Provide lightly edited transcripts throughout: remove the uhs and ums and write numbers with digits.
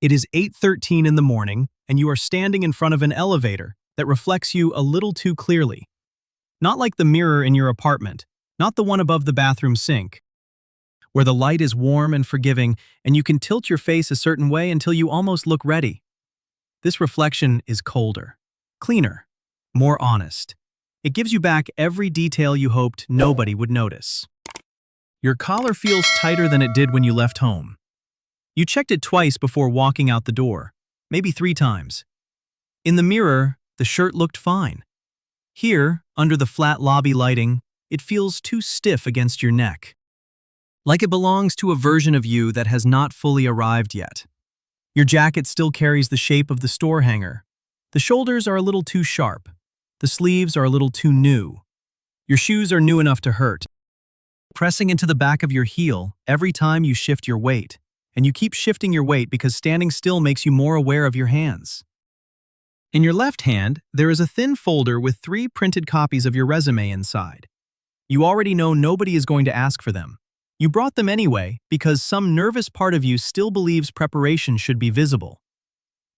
It is 8:13 in the morning, and you are standing in front of an elevator that reflects you a little too clearly. Not like the mirror in your apartment, not the one above the bathroom sink, where the light is warm and forgiving and you can tilt your face a certain way until you almost look ready. This reflection is colder, cleaner, more honest. It gives you back every detail you hoped nobody would notice. Your collar feels tighter than it did when you left home. You checked it twice before walking out the door, maybe 3 times. In the mirror, the shirt looked fine. Here, under the flat lobby lighting, it feels too stiff against your neck. Like it belongs to a version of you that has not fully arrived yet. Your jacket still carries the shape of the store hanger. The shoulders are a little too sharp. The sleeves are a little too new. Your shoes are new enough to hurt, pressing into the back of your heel every time you shift your weight. And you keep shifting your weight because standing still makes you more aware of your hands. In your left hand, there is a thin folder with 3 printed copies of your resume inside. You already know nobody is going to ask for them. You brought them anyway because some nervous part of you still believes preparation should be visible.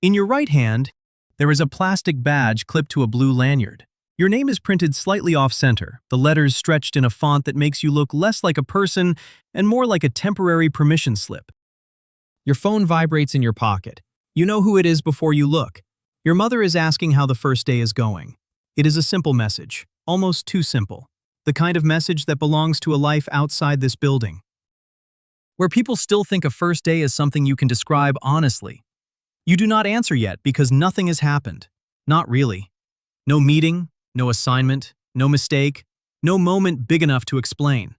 In your right hand, there is a plastic badge clipped to a blue lanyard. Your name is printed slightly off-center, the letters stretched in a font that makes you look less like a person and more like a temporary permission slip. Your phone vibrates in your pocket. You know who it is before you look. Your mother is asking how the first day is going. It is a simple message, almost too simple. The kind of message that belongs to a life outside this building, where people still think a first day is something you can describe honestly. You do not answer yet because nothing has happened. Not really. No meeting, no assignment, no mistake, no moment big enough to explain.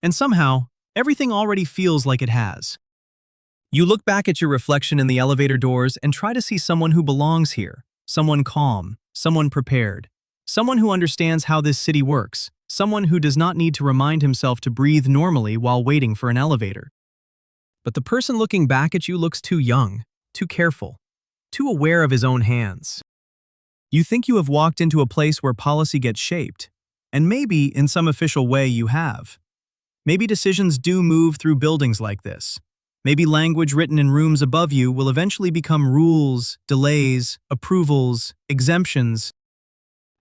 And somehow, everything already feels like it has. You look back at your reflection in the elevator doors and try to see someone who belongs here, someone calm, someone prepared, someone who understands how this city works, someone who does not need to remind himself to breathe normally while waiting for an elevator. But the person looking back at you looks too young, too careful, too aware of his own hands. You think you have walked into a place where policy gets shaped, and maybe in some official way you have. Maybe decisions do move through buildings like this. Maybe language written in rooms above you will eventually become rules, delays, approvals, exemptions,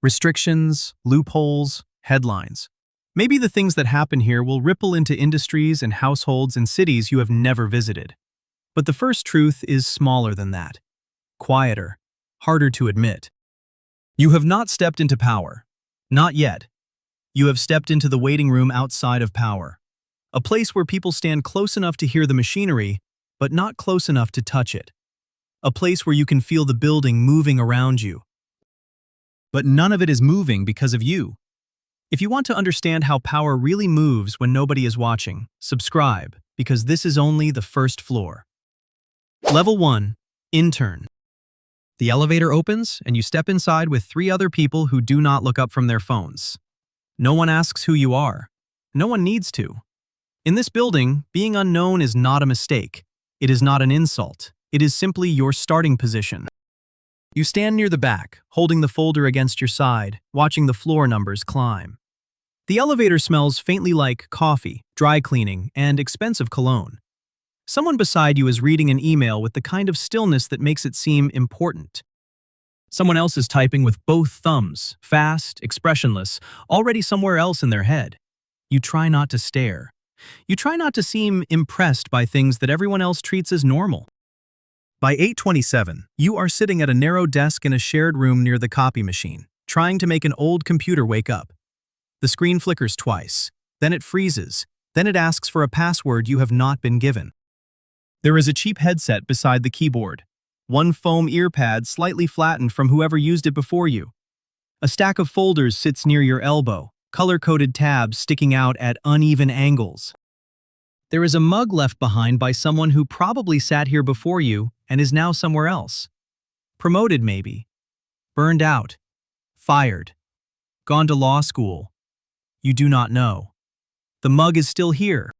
restrictions, loopholes, headlines. Maybe the things that happen here will ripple into industries and households and cities you have never visited. But the first truth is smaller than that. Quieter, harder to admit. You have not stepped into power. Not yet. You have stepped into the waiting room outside of power. A place where people stand close enough to hear the machinery, but not close enough to touch it. A place where you can feel the building moving around you. But none of it is moving because of you. If you want to understand how power really moves when nobody is watching, subscribe, because this is only the first floor. Level 1, Intern. The elevator opens, and you step inside with 3 other people who do not look up from their phones. No one asks who you are. No one needs to. In this building, being unknown is not a mistake. It is not an insult. It is simply your starting position. You stand near the back, holding the folder against your side, watching the floor numbers climb. The elevator smells faintly like coffee, dry cleaning, and expensive cologne. Someone beside you is reading an email with the kind of stillness that makes it seem important. Someone else is typing with both thumbs, fast, expressionless, already somewhere else in their head. You try not to stare. You try not to seem impressed by things that everyone else treats as normal. By 8:27, you are sitting at a narrow desk in a shared room near the copy machine, trying to make an old computer wake up. The screen flickers twice, then it freezes, then it asks for a password you have not been given. There is a cheap headset beside the keyboard, one foam ear pad slightly flattened from whoever used it before you. A stack of folders sits near your elbow, color-coded tabs sticking out at uneven angles. There is a mug left behind by someone who probably sat here before you and is now somewhere else. Promoted maybe. Burned out. Fired. Gone to law school. You do not know. The mug is still here,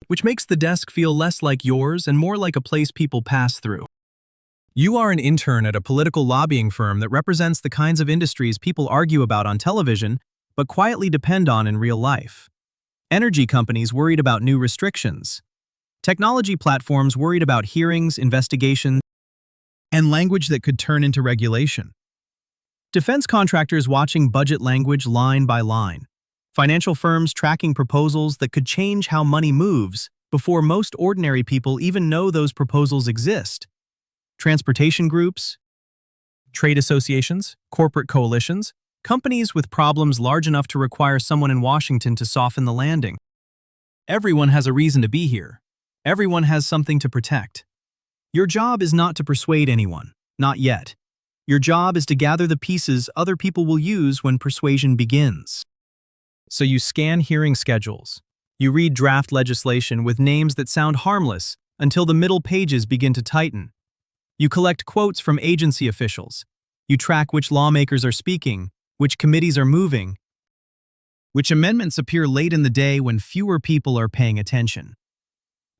which makes the desk feel less like yours and more like a place people pass through. You are an intern at a political lobbying firm that represents the kinds of industries people argue about on television, but quietly depend on in real life. Energy companies worried about new restrictions. Technology platforms worried about hearings, investigations, and language that could turn into regulation. Defense contractors watching budget language line by line. Financial firms tracking proposals that could change how money moves before most ordinary people even know those proposals exist. Transportation groups, trade associations, corporate coalitions, companies with problems large enough to require someone in Washington to soften the landing. Everyone has a reason to be here. Everyone has something to protect. Your job is not to persuade anyone, not yet. Your job is to gather the pieces other people will use when persuasion begins. So you scan hearing schedules. You read draft legislation with names that sound harmless until the middle pages begin to tighten. You collect quotes from agency officials. You track which lawmakers are speaking, which committees are moving, which amendments appear late in the day when fewer people are paying attention.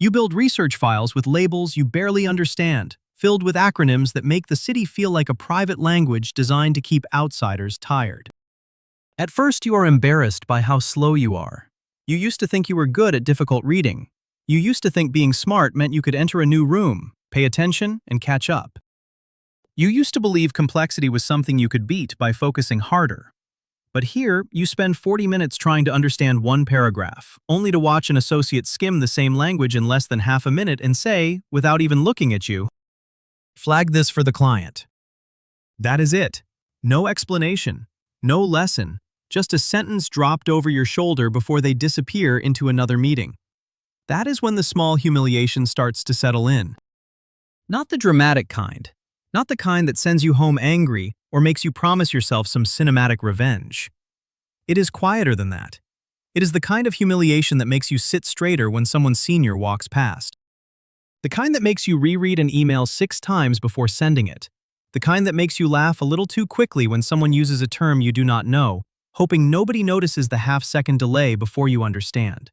You build research files with labels you barely understand, filled with acronyms that make the city feel like a private language designed to keep outsiders tired. At first, you are embarrassed by how slow you are. You used to think you were good at difficult reading. You used to think being smart meant you could enter a new room, pay attention, and catch up. You used to believe complexity was something you could beat by focusing harder. But here, you spend 40 minutes trying to understand one paragraph, only to watch an associate skim the same language in less than half a minute and say, without even looking at you, "Flag this for the client." That is it. No explanation, no lesson, just a sentence dropped over your shoulder before they disappear into another meeting. That is when the small humiliation starts to settle in. Not the dramatic kind. Not the kind that sends you home angry or makes you promise yourself some cinematic revenge. It is quieter than that. It is the kind of humiliation that makes you sit straighter when someone senior walks past. The kind that makes you reread an email 6 times before sending it. The kind that makes you laugh a little too quickly when someone uses a term you do not know, hoping nobody notices the half-second delay before you understand.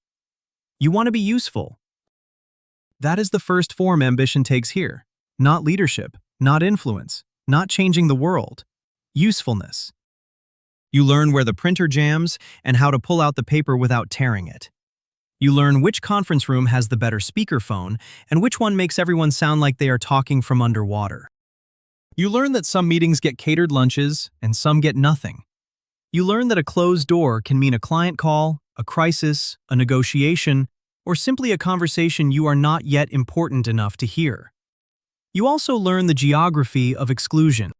You want to be useful. That is the first form ambition takes here. Not leadership, not influence, not changing the world. Usefulness. You learn where the printer jams and how to pull out the paper without tearing it. You learn which conference room has the better speakerphone and which one makes everyone sound like they are talking from underwater. You learn that some meetings get catered lunches and some get nothing. You learn that a closed door can mean a client call, a crisis, a negotiation, or simply a conversation you are not yet important enough to hear. You also learn the geography of exclusion.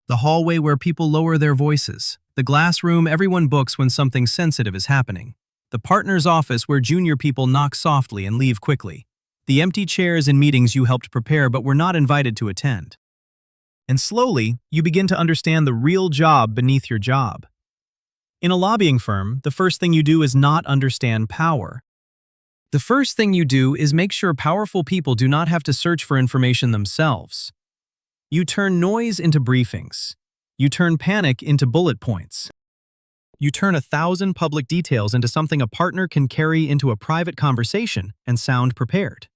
The hallway where people lower their voices. The glass room everyone books when something sensitive is happening. The partner's office where junior people knock softly and leave quickly. The empty chairs in meetings you helped prepare but were not invited to attend. And slowly, you begin to understand the real job beneath your job. In a lobbying firm, the first thing you do is not understand power. The first thing you do is make sure powerful people do not have to search for information themselves. You turn noise into briefings. You turn panic into bullet points. You turn 1,000 public details into something a partner can carry into a private conversation and sound prepared.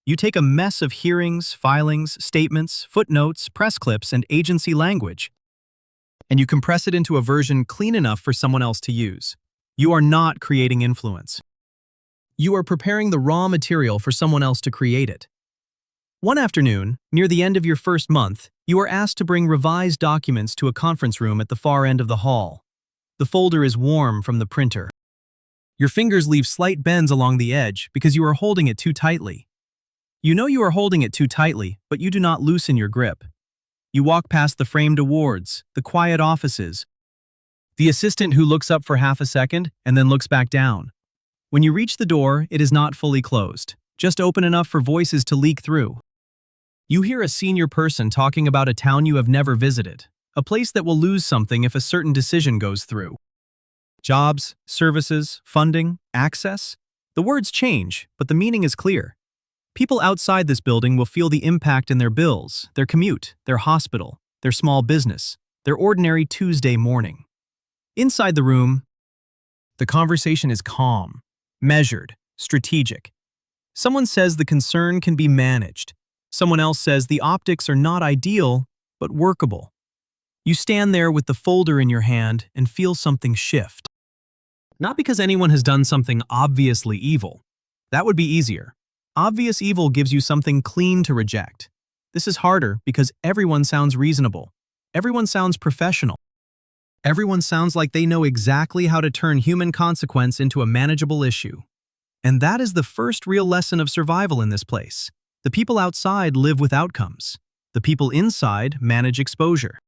You take a mess of hearings, filings, statements, footnotes, press clips, and agency language, and you compress it into a version clean enough for someone else to use. You are not creating influence. You are preparing the raw material for someone else to create it. One afternoon, near the end of your first month, you are asked to bring revised documents to a conference room at the far end of the hall. The folder is warm from the printer. Your fingers leave slight bends along the edge because you are holding it too tightly. You know you are holding it too tightly, but you do not loosen your grip. You walk past the framed awards, the quiet offices, the assistant who looks up for half a second and then looks back down. When you reach the door, it is not fully closed, just open enough for voices to leak through. You hear a senior person talking about a town you have never visited, a place that will lose something if a certain decision goes through. Jobs, services, funding, access. The words change, but the meaning is clear. People outside this building will feel the impact in their bills, their commute, their hospital, their small business, their ordinary Tuesday morning. Inside the room, the conversation is calm, measured, strategic. Someone says the concern can be managed. Someone else says the optics are not ideal, but workable. You stand there with the folder in your hand and feel something shift. Not because anyone has done something obviously evil. That would be easier. Obvious evil gives you something clean to reject. This is harder because everyone sounds reasonable. Everyone sounds professional. Everyone sounds like they know exactly how to turn human consequence into a manageable issue. And that is the first real lesson of survival in this place. The people outside live with outcomes. The people inside manage exposure.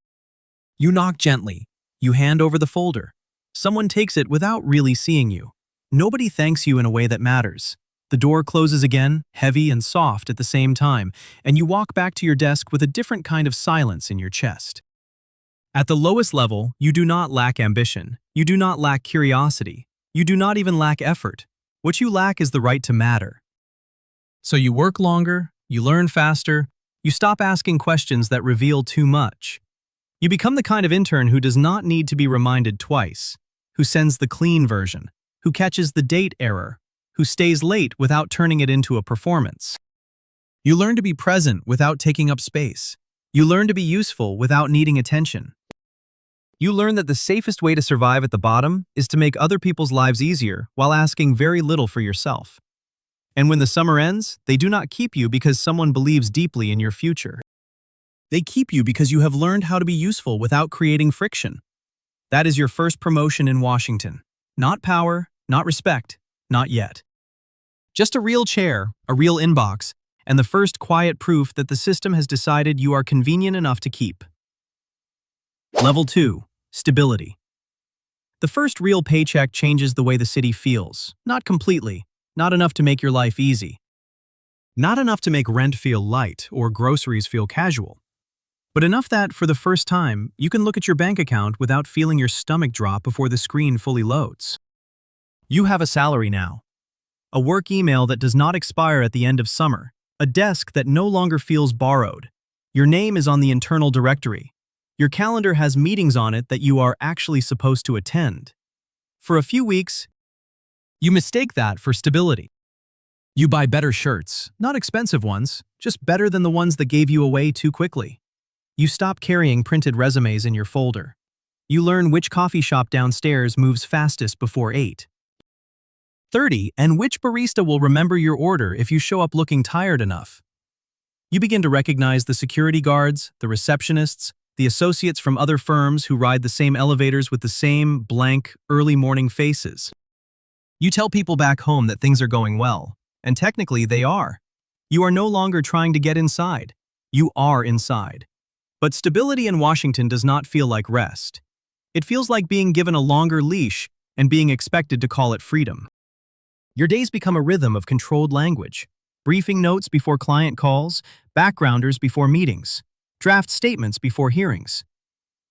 You knock gently. You hand over the folder. Someone takes it without really seeing you. Nobody thanks you in a way that matters. The door closes again, heavy and soft at the same time, and you walk back to your desk with a different kind of silence in your chest. At the lowest level, you do not lack ambition. You do not lack curiosity. You do not even lack effort. What you lack is the right to matter. So you work longer, you learn faster, you stop asking questions that reveal too much. You become the kind of intern who does not need to be reminded twice, who sends the clean version, who catches the date error, who stays late without turning it into a performance. You learn to be present without taking up space. You learn to be useful without needing attention. You learn that the safest way to survive at the bottom is to make other people's lives easier while asking very little for yourself. And when the summer ends, they do not keep you because someone believes deeply in your future. They keep you because you have learned how to be useful without creating friction. That is your first promotion in Washington. Not power, not respect, not yet. Just a real chair, a real inbox, and the first quiet proof that the system has decided you are convenient enough to keep. Level 2. Stability. The first real paycheck changes the way the city feels. Not completely. Not enough to make your life easy. Not enough to make rent feel light or groceries feel casual. But enough that, for the first time, you can look at your bank account without feeling your stomach drop before the screen fully loads. You have a salary now. A work email that does not expire at the end of summer. A desk that no longer feels borrowed. Your name is on the internal directory. Your calendar has meetings on it that you are actually supposed to attend. For a few weeks, you mistake that for stability. You buy better shirts, not expensive ones, just better than the ones that gave you away too quickly. You stop carrying printed resumes in your folder. You learn which coffee shop downstairs moves fastest before 8:30 and which barista will remember your order if you show up looking tired enough. You begin to recognize the security guards, the receptionists, the associates from other firms who ride the same elevators with the same blank, early morning faces. You tell people back home that things are going well, and technically they are. You are no longer trying to get inside. You are inside. But stability in Washington does not feel like rest. It feels like being given a longer leash and being expected to call it freedom. Your days become a rhythm of controlled language. Briefing notes before client calls, backgrounders before meetings, draft statements before hearings.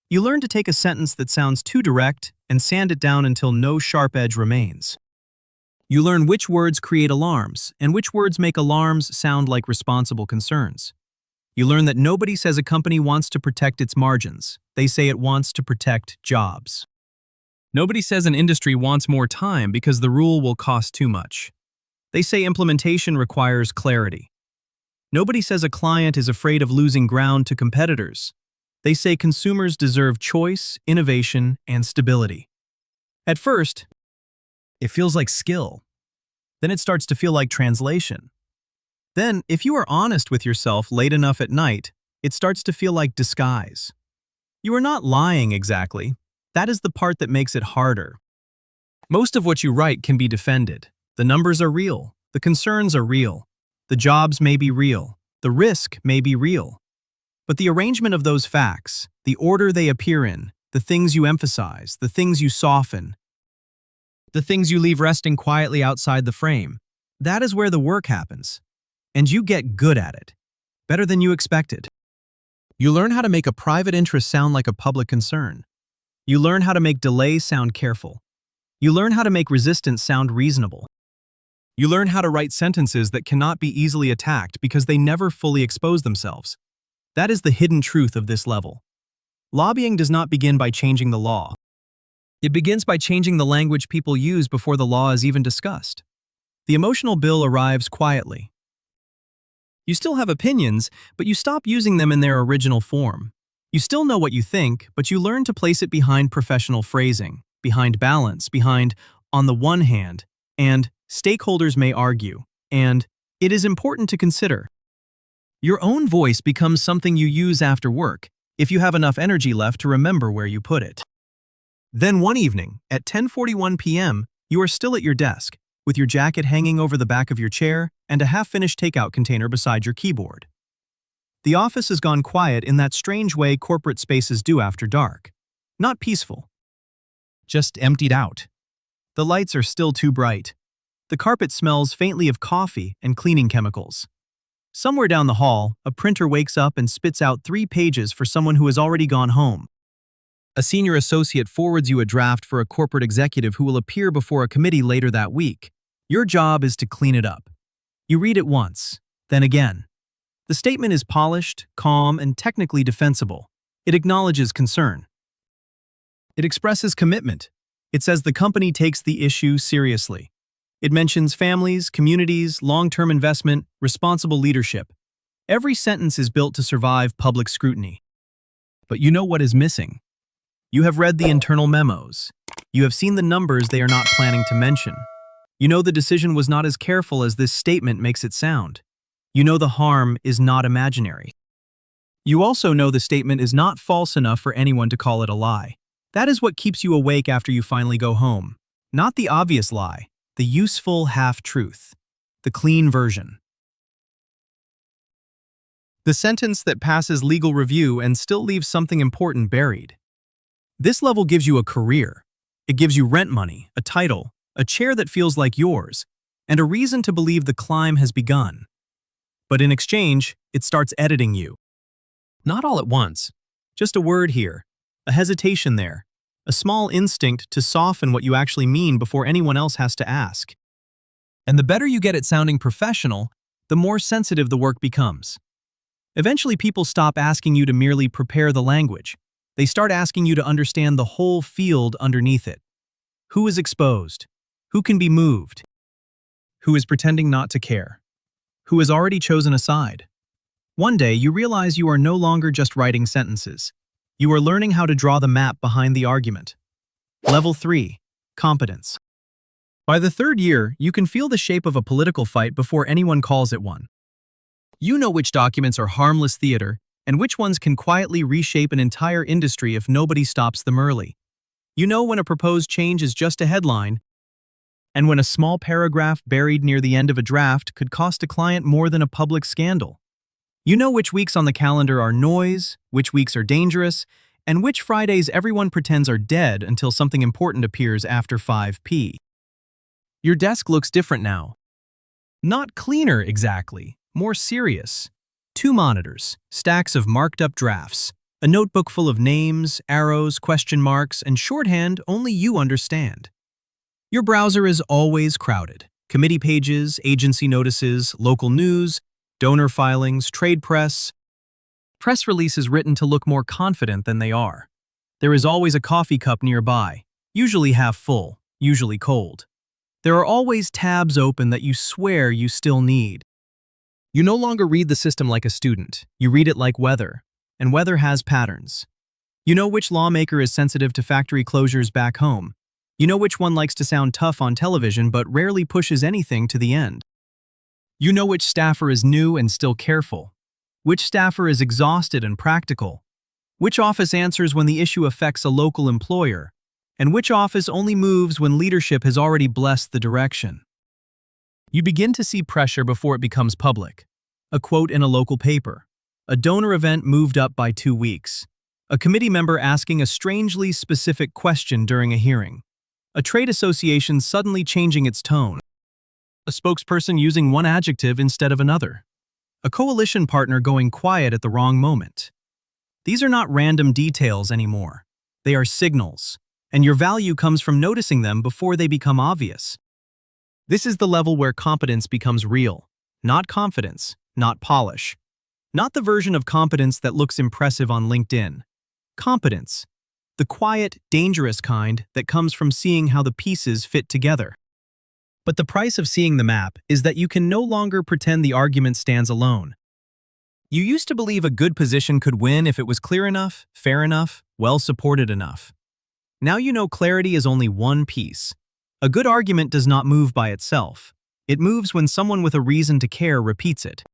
You learn to take a sentence that sounds too direct and sand it down until no sharp edge remains. You learn which words create alarms and which words make alarms sound like responsible concerns. You learn that nobody says a company wants to protect its margins. They say it wants to protect jobs. Nobody says an industry wants more time because the rule will cost too much. They say implementation requires clarity. Nobody says a client is afraid of losing ground to competitors. They say consumers deserve choice, innovation, and stability. At first, it feels like skill. Then it starts to feel like translation. Then, if you are honest with yourself late enough at night, it starts to feel like disguise. You are not lying exactly. That is the part that makes it harder. Most of what you write can be defended. The numbers are real. The concerns are real. The jobs may be real. The risk may be real. But the arrangement of those facts, the order they appear in, the things you emphasize, the things you soften, the things you leave resting quietly outside the frame, that is where the work happens. And you get good at it. Better than you expected. You learn how to make a private interest sound like a public concern. You learn how to make delay sound careful. You learn how to make resistance sound reasonable. You learn how to write sentences that cannot be easily attacked because they never fully expose themselves. That is the hidden truth of this level. Lobbying does not begin by changing the law. It begins by changing the language people use before the law is even discussed. The emotional bill arrives quietly. You still have opinions, but you stop using them in their original form. You still know what you think, but you learn to place it behind professional phrasing, behind balance, behind, on the one hand, and stakeholders may argue, and It is important to consider. Your own voice becomes something you use after work, if you have enough energy left to remember where you put it. Then one evening, at 10:41 p.m., you are still at your desk, with your jacket hanging over the back of your chair and a half-finished takeout container beside your keyboard. The office has gone quiet in that strange way corporate spaces do after dark. Not peaceful. Just emptied out. The lights are still too bright. The carpet smells faintly of coffee and cleaning chemicals. Somewhere down the hall, a printer wakes up and spits out 3 pages for someone who has already gone home. A senior associate forwards you a draft for a corporate executive who will appear before a committee later that week. Your job is to clean it up. You read it once, then again. The statement is polished, calm, and technically defensible. It acknowledges concern. It expresses commitment. It says the company takes the issue seriously. It mentions families, communities, long-term investment, responsible leadership. Every sentence is built to survive public scrutiny. But you know what is missing. You have read the internal memos. You have seen the numbers they are not planning to mention. You know the decision was not as careful as this statement makes it sound. You know the harm is not imaginary. You also know the statement is not false enough for anyone to call it a lie. That is what keeps you awake after you finally go home. Not the obvious lie, the useful half-truth, the clean version. The sentence that passes legal review and still leaves something important buried. This level gives you a career. It gives you rent money, a title, a chair that feels like yours, and a reason to believe the climb has begun. But in exchange, it starts editing you. Not all at once. Just a word here, a hesitation there, a small instinct to soften what you actually mean before anyone else has to ask. And the better you get at sounding professional, the more sensitive the work becomes. Eventually, people stop asking you to merely prepare the language. They start asking you to understand the whole field underneath it. Who is exposed? Who can be moved? Who is pretending not to care? Who has already chosen a side? One day, you realize you are no longer just writing sentences. You are learning how to draw the map behind the argument. Level 3. Competence. By the 3rd year, you can feel the shape of a political fight before anyone calls it one. You know which documents are harmless theater and which ones can quietly reshape an entire industry if nobody stops them early. You know when a proposed change is just a headline, and when a small paragraph buried near the end of a draft could cost a client more than a public scandal. You know which weeks on the calendar are noise, which weeks are dangerous, and which Fridays everyone pretends are dead until something important appears after 5 p.m. Your desk looks different now. Not cleaner exactly, more serious. 2 monitors, stacks of marked-up drafts, a notebook full of names, arrows, question marks, and shorthand only you understand. Your browser is always crowded. Committee pages, agency notices, local news, donor filings, trade press releases written to look more confident than they are. There is always a coffee cup nearby, usually half full, usually cold. There are always tabs open that you swear you still need. You no longer read the system like a student. You read it like weather, and weather has patterns. You know which lawmaker is sensitive to factory closures back home. You know which one likes to sound tough on television but rarely pushes anything to the end. You know which staffer is new and still careful, which staffer is exhausted and practical, which office answers when the issue affects a local employer, and which office only moves when leadership has already blessed the direction. You begin to see pressure before it becomes public. A quote in a local paper, a donor event moved up by 2 weeks, a committee member asking a strangely specific question during a hearing, a trade association suddenly changing its tone, a spokesperson using one adjective instead of another, a coalition partner going quiet at the wrong moment. These are not random details anymore. They are signals, and your value comes from noticing them before they become obvious. This is the level where competence becomes real, not confidence, not polish. Not the version of competence that looks impressive on LinkedIn. Competence, the quiet, dangerous kind that comes from seeing how the pieces fit together. But the price of seeing the map is that you can no longer pretend the argument stands alone. You used to believe a good position could win if it was clear enough, fair enough, well-supported enough. Now you know clarity is only one piece. A good argument does not move by itself. It moves when someone with a reason to care repeats it.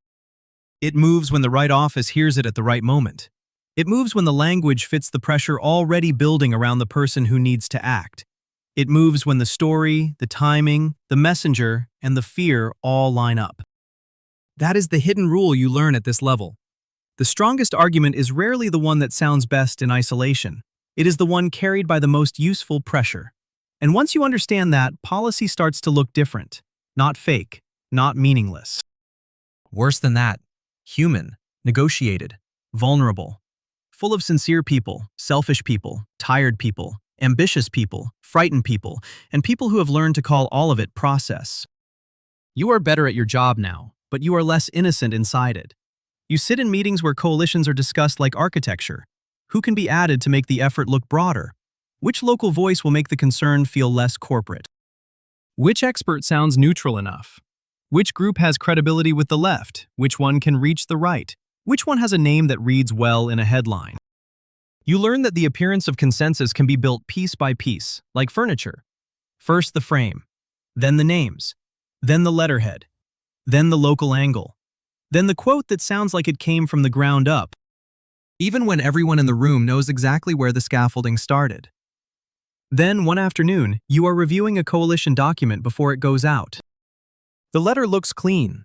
It moves when the right office hears it at the right moment. It moves when the language fits the pressure already building around the person who needs to act. It moves when the story, the timing, the messenger, and the fear all line up. That is the hidden rule you learn at this level. The strongest argument is rarely the one that sounds best in isolation. It is the one carried by the most useful pressure. And once you understand that, policy starts to look different. Not fake, not meaningless. Worse than that, human, negotiated, vulnerable. Full of sincere people, selfish people, tired people, ambitious people, frightened people, and people who have learned to call all of it process. You are better at your job now, but you are less innocent inside it. You sit in meetings where coalitions are discussed like architecture. Who can be added to make the effort look broader? Which local voice will make the concern feel less corporate? Which expert sounds neutral enough? Which group has credibility with the left? Which one can reach the right? Which one has a name that reads well in a headline? You learn that the appearance of consensus can be built piece by piece, like furniture. First the frame, then the names, then the letterhead, then the local angle, then the quote that sounds like it came from the ground up, even when everyone in the room knows exactly where the scaffolding started. Then, one afternoon, you are reviewing a coalition document before it goes out. The letter looks clean,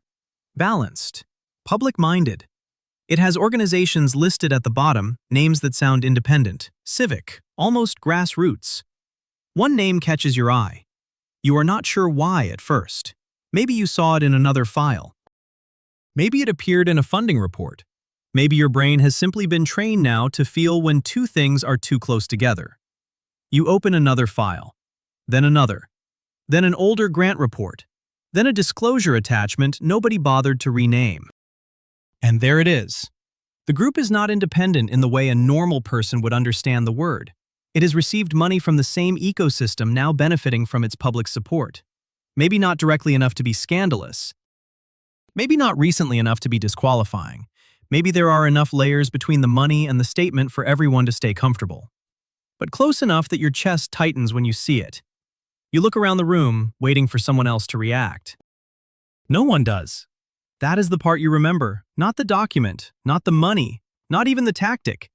balanced, public-minded. It has organizations listed at the bottom, names that sound independent, civic, almost grassroots. One name catches your eye. You are not sure why at first. Maybe you saw it in another file. Maybe it appeared in a funding report. Maybe your brain has simply been trained now to feel when two things are too close together. You open another file, then another, then an older grant report, then a disclosure attachment nobody bothered to rename. And there it is. The group is not independent in the way a normal person would understand the word. It has received money from the same ecosystem now benefiting from its public support. Maybe not directly enough to be scandalous. Maybe not recently enough to be disqualifying. Maybe there are enough layers between the money and the statement for everyone to stay comfortable. But close enough that your chest tightens when you see it. You look around the room, waiting for someone else to react. No one does. That is the part you remember, not the document, not the money, not even the tactic.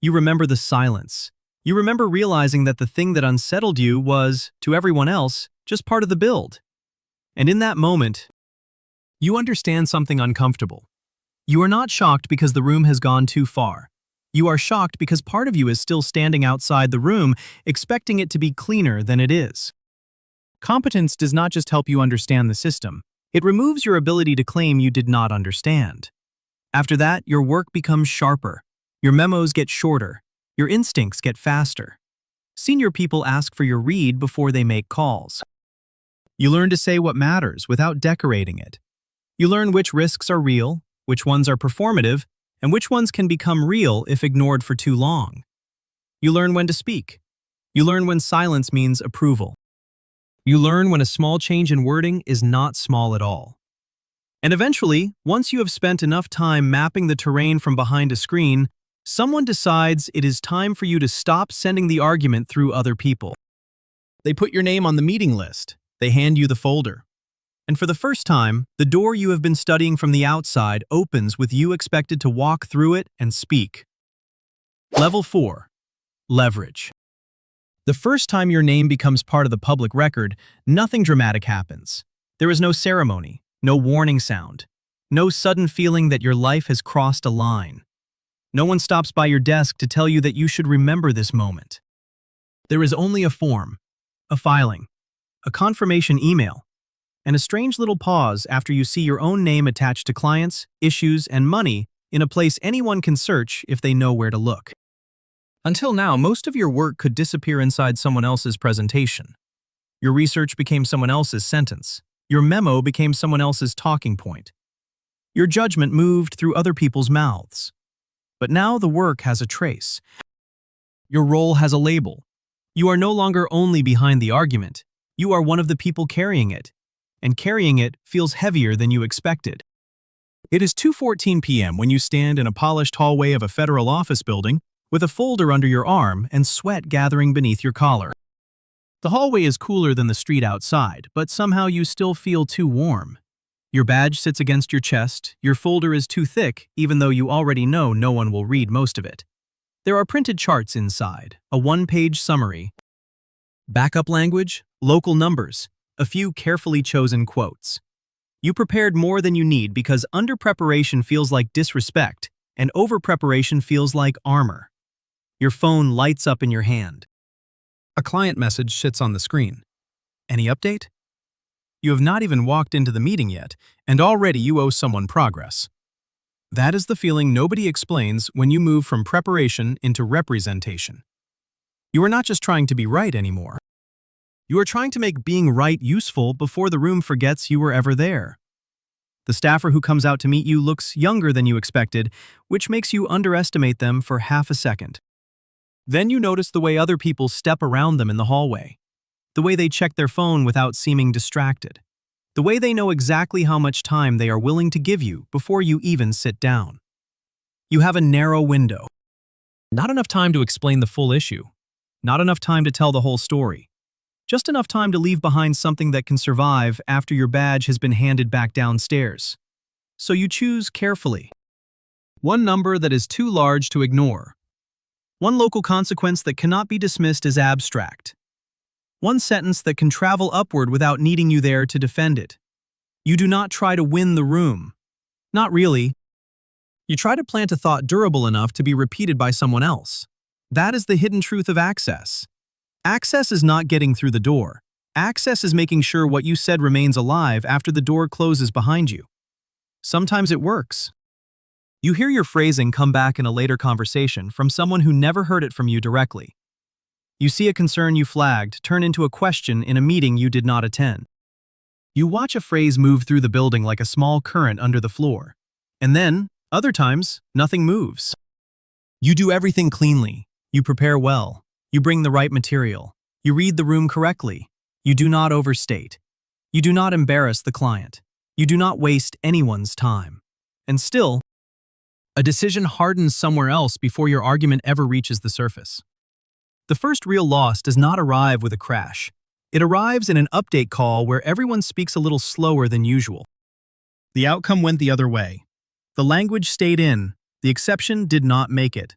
You remember the silence. You remember realizing that the thing that unsettled you was, to everyone else, just part of the build. And in that moment, you understand something uncomfortable. You are not shocked because the room has gone too far. You are shocked because part of you is still standing outside the room, expecting it to be cleaner than it is. Competence does not just help you understand the system. It removes your ability to claim you did not understand. After that, your work becomes sharper. Your memos get shorter. Your instincts get faster. Senior people ask for your read before they make calls. You learn to say what matters without decorating it. You learn which risks are real, which ones are performative, and which ones can become real if ignored for too long. You learn when to speak. You learn when silence means approval. You learn when a small change in wording is not small at all. And eventually, once you have spent enough time mapping the terrain from behind a screen, someone decides it is time for you to stop sending the argument through other people. They put your name on the meeting list. They hand you the folder. And for the first time, the door you have been studying from the outside opens with you expected to walk through it and speak. Level 4. Leverage. The first time your name becomes part of the public record, nothing dramatic happens. There is no ceremony, no warning sound, no sudden feeling that your life has crossed a line. No one stops by your desk to tell you that you should remember this moment. There is only a form, a filing, a confirmation email, and a strange little pause after you see your own name attached to clients, issues, and money in a place anyone can search if they know where to look. Until now, most of your work could disappear inside someone else's presentation. Your research became someone else's sentence. Your memo became someone else's talking point. Your judgment moved through other people's mouths. But now the work has a trace. Your role has a label. You are no longer only behind the argument. You are one of the people carrying it. And carrying it feels heavier than you expected. It is 2:14 p.m. when you stand in a polished hallway of a federal office building with a folder under your arm and sweat gathering beneath your collar. The hallway is cooler than the street outside, but somehow you still feel too warm. Your badge sits against your chest, your folder is too thick, even though you already know no one will read most of it. There are printed charts inside, a one-page summary, backup language, local numbers, a few carefully chosen quotes. You prepared more than you need because under-preparation feels like disrespect, and over-preparation feels like armor. Your phone lights up in your hand. A client message sits on the screen. Any update? You have not even walked into the meeting yet, and already you owe someone progress. That is the feeling nobody explains when you move from preparation into representation. You are not just trying to be right anymore. You are trying to make being right useful before the room forgets you were ever there. The staffer who comes out to meet you looks younger than you expected, which makes you underestimate them for half a second. Then you notice the way other people step around them in the hallway, the way they check their phone without seeming distracted, the way they know exactly how much time they are willing to give you before you even sit down. You have a narrow window. Not enough time to explain the full issue. Not enough time to tell the whole story. Just enough time to leave behind something that can survive after your badge has been handed back downstairs. So you choose carefully. One number that is too large to ignore. One local consequence that cannot be dismissed as abstract. One sentence that can travel upward without needing you there to defend it. You do not try to win the room. Not really. You try to plant a thought durable enough to be repeated by someone else. That is the hidden truth of access. Access is not getting through the door. Access is making sure what you said remains alive after the door closes behind you. Sometimes it works. You hear your phrasing come back in a later conversation from someone who never heard it from you directly. You see a concern you flagged turn into a question in a meeting you did not attend. You watch a phrase move through the building like a small current under the floor. And then, other times, nothing moves. You do everything cleanly. You prepare well. You bring the right material. You read the room correctly. You do not overstate. You do not embarrass the client. You do not waste anyone's time. And still, a decision hardens somewhere else before your argument ever reaches the surface. The first real loss does not arrive with a crash. It arrives in an update call where everyone speaks a little slower than usual. The outcome went the other way. The language stayed in. The exception did not make it.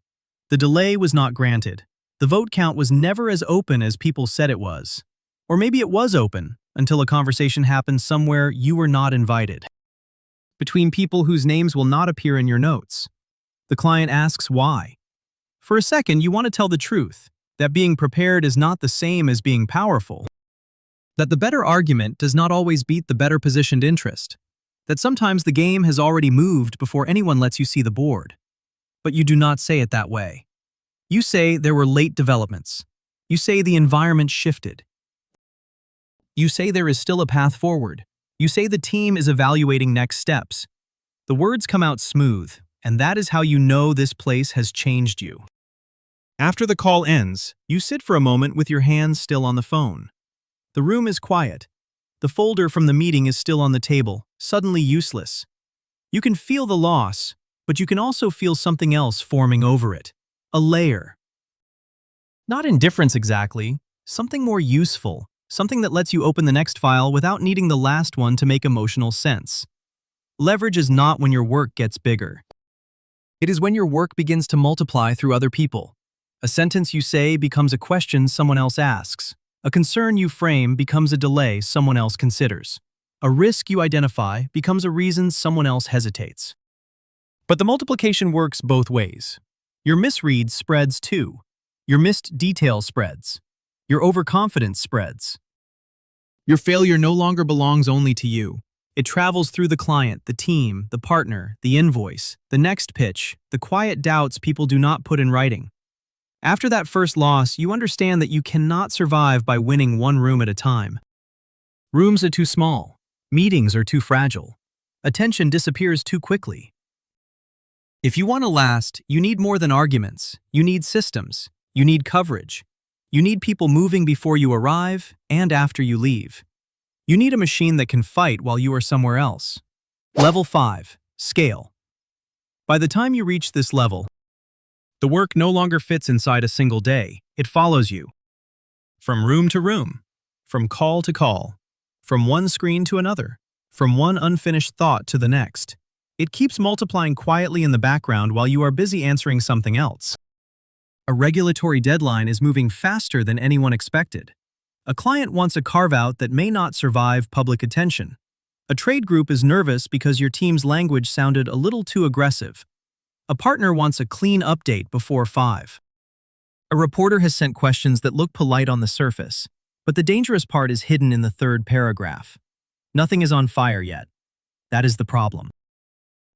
The delay was not granted. The vote count was never as open as people said it was. Or maybe it was open until a conversation happened somewhere you were not invited. Between people whose names will not appear in your notes. The client asks why. For a second, you want to tell the truth, that being prepared is not the same as being powerful. That the better argument does not always beat the better positioned interest. That sometimes the game has already moved before anyone lets you see the board. But you do not say it that way. You say there were late developments. You say the environment shifted. You say there is still a path forward. You say the team is evaluating next steps. The words come out smooth, and that is how you know this place has changed you. After the call ends, you sit for a moment with your hands still on the phone. The room is quiet. The folder from the meeting is still on the table, suddenly useless. You can feel the loss, but you can also feel something else forming over it. A layer. Not indifference exactly, something more useful, something that lets you open the next file without needing the last one to make emotional sense. Leverage is not when your work gets bigger. It is when your work begins to multiply through other people. A sentence you say becomes a question someone else asks. A concern you frame becomes a delay someone else considers. A risk you identify becomes a reason someone else hesitates. But the multiplication works both ways. Your misread spreads too. Your missed detail spreads. Your overconfidence spreads. Your failure no longer belongs only to you. It travels through the client, the team, the partner, the invoice, the next pitch, the quiet doubts people do not put in writing. After that first loss, you understand that you cannot survive by winning one room at a time. Rooms are too small. Meetings are too fragile. Attention disappears too quickly. If you want to last, you need more than arguments. You need systems. You need coverage. You need people moving before you arrive and after you leave. You need a machine that can fight while you are somewhere else. Level 5. Scale. By the time you reach this level, the work no longer fits inside a single day. It follows you. From room to room, from call to call, from one screen to another, from one unfinished thought to the next. It keeps multiplying quietly in the background while you are busy answering something else. A regulatory deadline is moving faster than anyone expected. A client wants a carve-out that may not survive public attention. A trade group is nervous because your team's language sounded a little too aggressive. A partner wants a clean update before 5. A reporter has sent questions that look polite on the surface, but the dangerous part is hidden in the third paragraph. Nothing is on fire yet. That is the problem.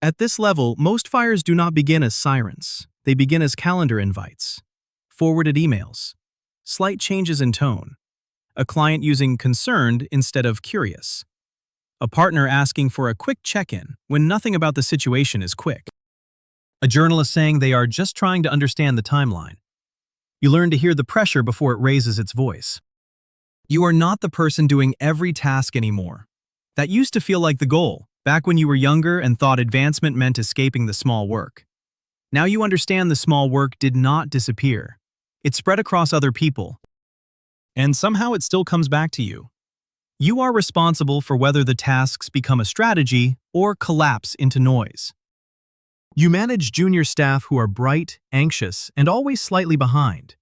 At this level, most fires do not begin as sirens. They begin as calendar invites, forwarded emails, slight changes in tone, a client using concerned instead of curious, a partner asking for a quick check-in when nothing about the situation is quick, a journalist saying they are just trying to understand the timeline. You learn to hear the pressure before it raises its voice. You are not the person doing every task anymore. That used to feel like the goal, back when you were younger and thought advancement meant escaping the small work. Now you understand the small work did not disappear. It spread across other people. And somehow it still comes back to you. You are responsible for whether the tasks become a strategy or collapse into noise. You manage junior staff who are bright, anxious, and always slightly behind.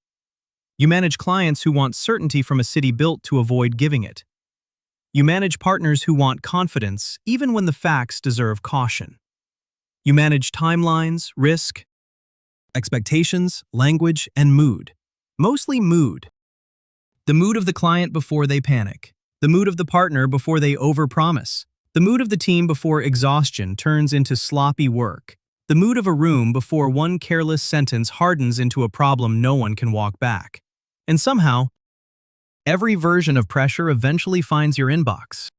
You manage clients who want certainty from a city built to avoid giving it. You manage partners who want confidence even when the facts deserve caution. You manage timelines, risk, expectations, language, and mood. Mostly mood. The mood of the client before they panic. The mood of the partner before they overpromise. The mood of the team before exhaustion turns into sloppy work. The mood of a room before one careless sentence hardens into a problem no one can walk back. And somehow, every version of pressure eventually finds your inbox.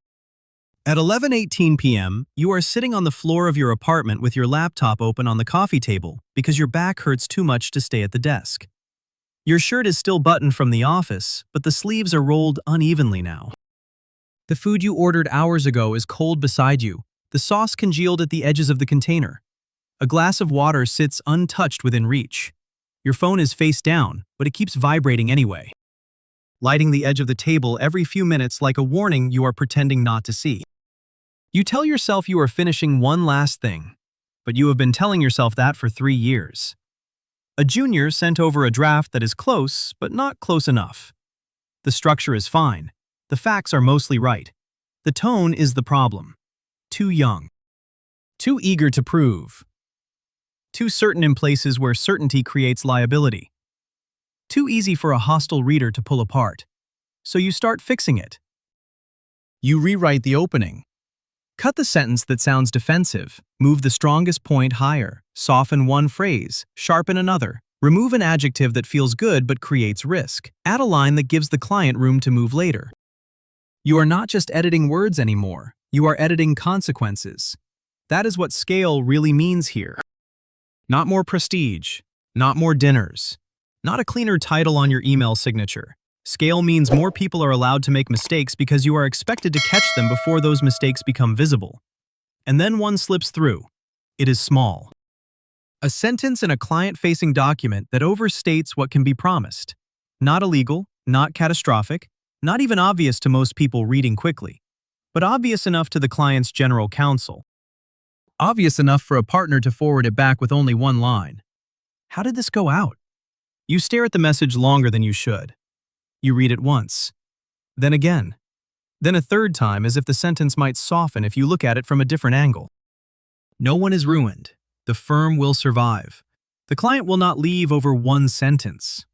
At 11:18 p.m., you are sitting on the floor of your apartment with your laptop open on the coffee table because your back hurts too much to stay at the desk. Your shirt is still buttoned from the office, but the sleeves are rolled unevenly now. The food you ordered hours ago is cold beside you, the sauce congealed at the edges of the container. A glass of water sits untouched within reach. Your phone is face down, but it keeps vibrating anyway, lighting the edge of the table every few minutes like a warning you are pretending not to see. You tell yourself you are finishing one last thing, but you have been telling yourself that for 3 years. A junior sent over a draft that is close, but not close enough. The structure is fine. The facts are mostly right. The tone is the problem. Too young. Too eager to prove. Too certain in places where certainty creates liability. Too easy for a hostile reader to pull apart. So you start fixing it. You rewrite the opening. Cut the sentence that sounds defensive, move the strongest point higher, soften one phrase, sharpen another, remove an adjective that feels good but creates risk, add a line that gives the client room to move later. You are not just editing words anymore, you are editing consequences. That is what scale really means here. Not more prestige, not more dinners, not a cleaner title on your email signature. Scale means more people are allowed to make mistakes because you are expected to catch them before those mistakes become visible. And then one slips through. It is small. A sentence in a client-facing document that overstates what can be promised. Not illegal, not catastrophic, not even obvious to most people reading quickly, but obvious enough to the client's general counsel. Obvious enough for a partner to forward it back with only one line. How did this go out? You stare at the message longer than you should. You read it once, then again, then a third time as if the sentence might soften if you look at it from a different angle. No one is ruined. The firm will survive. The client will not leave over one sentence.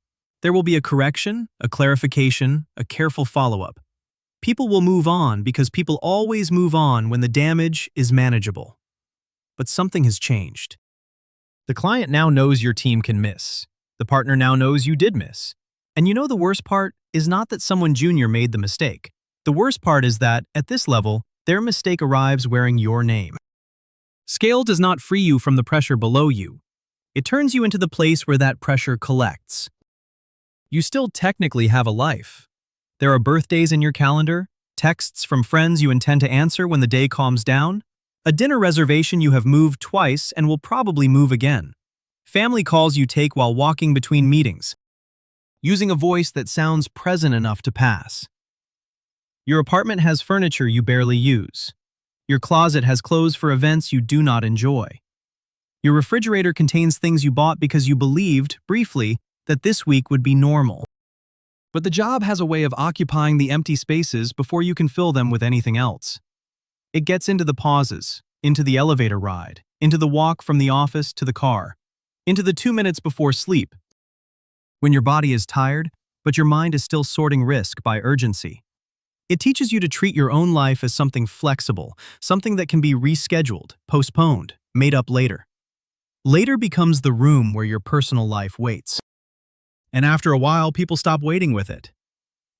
There will be a correction, a clarification, a careful follow-up. People will move on because people always move on when the damage is manageable. But something has changed. The client now knows your team can miss. The partner now knows you did miss. And you know the worst part is not that someone junior made the mistake. The worst part is that, at this level, their mistake arrives wearing your name. Scale does not free you from the pressure below you. It turns you into the place where that pressure collects. You still technically have a life. There are birthdays in your calendar, texts from friends you intend to answer when the day calms down, a dinner reservation you have moved twice and will probably move again, family calls you take while walking between meetings. using a voice that sounds present enough to pass. Your apartment has furniture you barely use. Your closet has clothes for events you do not enjoy. Your refrigerator contains things you bought because you believed, briefly, that this week would be normal. But the job has a way of occupying the empty spaces before you can fill them with anything else. It gets into the pauses, into the elevator ride, into the walk from the office to the car, into the 2 minutes before sleep, when your body is tired, but your mind is still sorting risk by urgency. It teaches you to treat your own life as something flexible, something that can be rescheduled, postponed, made up later. Later becomes the room where your personal life waits. And after a while, people stop waiting with it.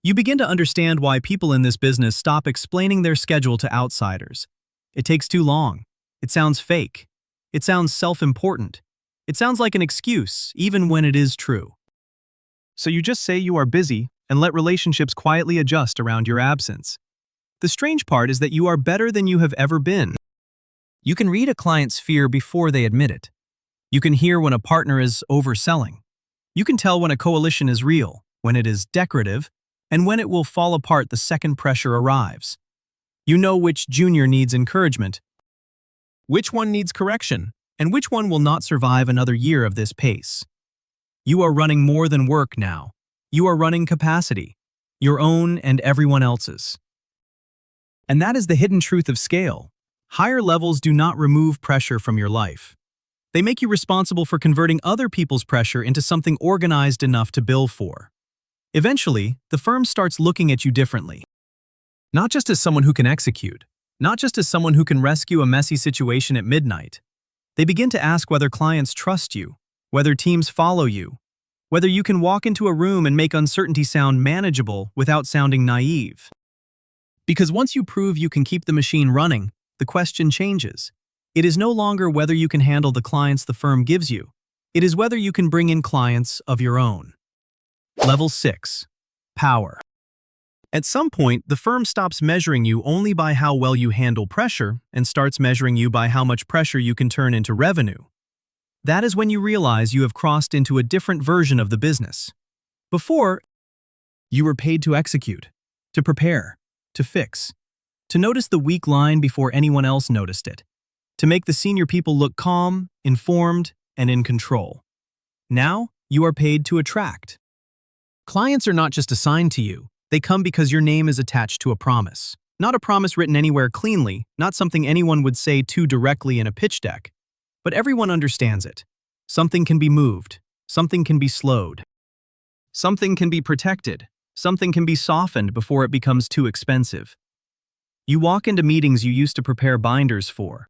You begin to understand why people in this business stop explaining their schedule to outsiders. It takes too long. It sounds fake. It sounds self-important. It sounds like an excuse, even when it is true. So you just say you are busy and let relationships quietly adjust around your absence. The strange part is that you are better than you have ever been. You can read a client's fear before they admit it. You can hear when a partner is overselling. You can tell when a coalition is real, when it is decorative, and when it will fall apart the second pressure arrives. You know which junior needs encouragement, which one needs correction, and which one will not survive another year of this pace. You are running more than work now. You are running capacity, your own and everyone else's. And that is the hidden truth of scale. Higher levels do not remove pressure from your life. They make you responsible for converting other people's pressure into something organized enough to bill for. Eventually, the firm starts looking at you differently. Not just as someone who can execute, not just as someone who can rescue a messy situation at midnight. They begin to ask whether clients trust you, whether teams follow you, whether you can walk into a room and make uncertainty sound manageable without sounding naive. Because once you prove you can keep the machine running, the question changes. It is no longer whether you can handle the clients the firm gives you. It is whether you can bring in clients of your own. Level 6. Power. At some point, the firm stops measuring you only by how well you handle pressure and starts measuring you by how much pressure you can turn into revenue. That is when you realize you have crossed into a different version of the business. Before, you were paid to execute, to prepare, to fix, to notice the weak line before anyone else noticed it, to make the senior people look calm, informed, and in control. Now, you are paid to attract. Clients are not just assigned to you. They come because your name is attached to a promise. Not a promise written anywhere cleanly, not something anyone would say too directly in a pitch deck. But everyone understands it. Something can be moved. Something can be slowed. Something can be protected. Something can be softened before it becomes too expensive. You walk into meetings you used to prepare binders for.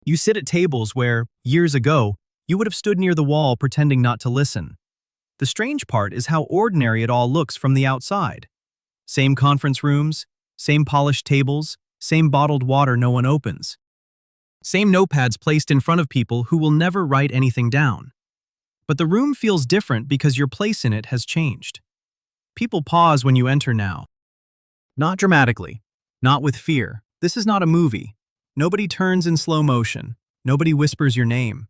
You sit at tables where, years ago, you would have stood near the wall pretending not to listen. The strange part is how ordinary it all looks from the outside. Same conference rooms, same polished tables, same bottled water no one opens. Same notepads placed in front of people who will never write anything down. But the room feels different because your place in it has changed. People pause when you enter now. Not dramatically, not with fear. This is not a movie. Nobody turns in slow motion. Nobody whispers your name.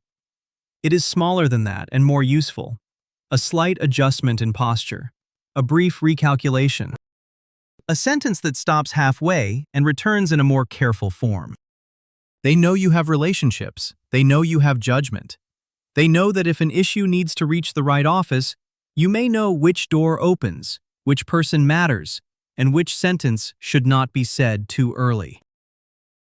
It is smaller than that and more useful. A slight adjustment in posture. A brief recalculation. A sentence that stops halfway and returns in a more careful form. They know you have relationships. They know you have judgment. They know that if an issue needs to reach the right office, you may know which door opens, which person matters, and which sentence should not be said too early.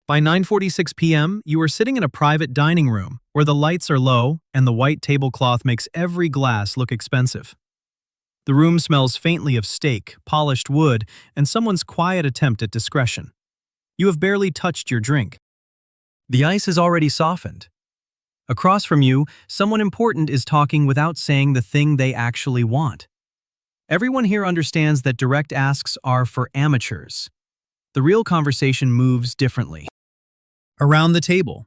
By 9:46 p.m., you are sitting in a private dining room where the lights are low and the white tablecloth makes every glass look expensive. The room smells faintly of steak, polished wood, and someone's quiet attempt at discretion. You have barely touched your drink. The ice is already softened. Across from you, someone important is talking without saying the thing they actually want. Everyone here understands that direct asks are for amateurs. The real conversation moves differently. Around the table,